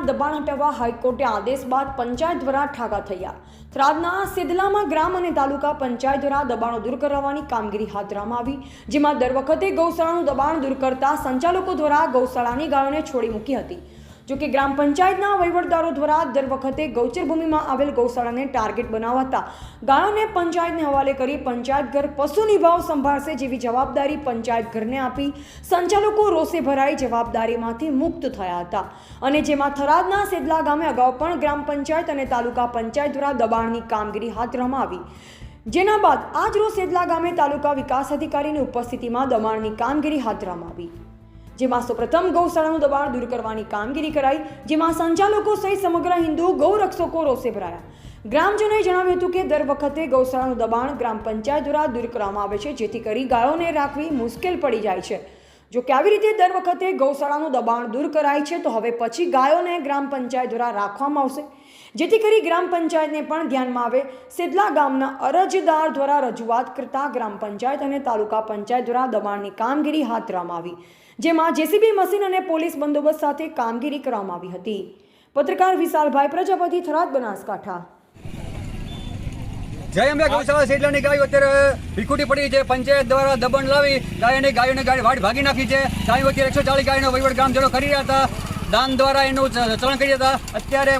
દબાણ હટાવવા હાઈકોર્ટે આદેશ બાદ પંચાયત દ્વારા ઠાકા થયા। થરાદના સેદલામાં ગ્રામ અને તાલુકા પંચાયત દ્વારા દબાણો દૂર કરાવવાની કામગીરી હાથ ધરવામાં આવી, જેમાં દર વખતે ગૌશાળાનું દબાણ દૂર કરતા સંચાલકો દ્વારા ગૌશાળાની ગાયોને છોડી મૂકી હતી। જો કે ગ્રામ પંચાયતના વહીવટદારો દ્વારા દર વખતે ગૌચર ભૂમિમાં આવેલ ગૌશાળાને ટાર્ગેટ બનાવતા ગાયોને પંચાયતને હવાલે કરી પંચાયત ઘર પશુ નિભાવ સંભાળશે જેવી જવાબદારી પંચાયત ઘરને આપી સંચાલકો રોષે ભરાઈ જવાબદારીમાંથી મુક્ત થયા હતા। અને જેમાં થરાદના સેદલા ગામે અગાઉ પણ ગ્રામ પંચાયત અને તાલુકા પંચાયત દ્વારા દબાણની કામગીરી હાથ ધરવામાં આવી, જેના બાદ આજ રોજ સેદલા ગામે તાલુકા વિકાસ અધિકારીની ઉપસ્થિતિમાં દબાણની કામગીરી હાથ ધરવામાં આવી, જેમાં સૌપ્રથમ ગૌશાળાનું દબાણ દૂર કરવાની કામગીરી કરાઈ, જેમાં સંચાલકો સહિત સમગ્ર હિન્દુ ગૌરક્ષકો રોષે ભરાયા। ગ્રામજનોએ જણાવ્યું હતું કે દર વખતે ગૌશાળાનું દબાણ ગ્રામ પંચાયત દ્વારા દૂર કરવામાં આવે છે, જેથી કરી ગાયોને રાખવી મુશ્કેલ પડી જાય છે। જો કે આવી રીતે દર વખતે ગૌશાળાનું દબાણ દૂર કરાય છે તો હવે પછી ગાયોને ગ્રામ પંચાયત દ્વારા રાખવામાં આવશે, જેથી કરી ગ્રામ પંચાયતને પણ ધ્યાનમાં આવે। સેદલા ગામના અરજદાર દ્વારા રજૂઆત કરતા ગ્રામ પંચાયત અને તાલુકા પંચાયત દ્વારા દબાણની કામગીરી હાથ ધરવામાં આવી, જેમાં જેસીબી મશીન અને પોલીસ બંદોબસ્ત સાથે કામગીરી કરવામાં આવી હતી। પત્રકાર વિશાલભાઈ પ્રજાપતિ, થરાદ, બનાસકાંઠા। જય અંબે ગૌશાળા સેદલાની ગાયો અત્યારે વિખૂટી પડી છે। પંચાયત દ્વારા દબાણ લાવી ગાયોને વાડ ભાગી નાખી છે। ગાયો અત્યારે 140 ગાયનો વહીવટ ગ્રામજનો કરી રહ્યા હતા, દાન દ્વારા એનું ચલણ કરી હતા। અત્યારે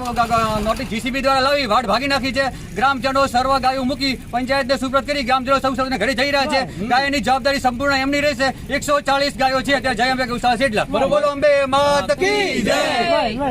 નોટિસ જીસીબી દ્વારા લાવી વાડ ભાગી નાખી છે। ગ્રામજનો સર્વ ગાયો મૂકી પંચાયતને સુપ્રત કરી ગ્રામજનો સૌ ઘરે જઈ રહ્યા છે। ગાયની જવાબદારી સંપૂર્ણ એમની રહેશે। 140 ગાયો છે અત્યારે જય અંબે ગૌશાળા સેદલા। બોલો અંબે માત કી જય।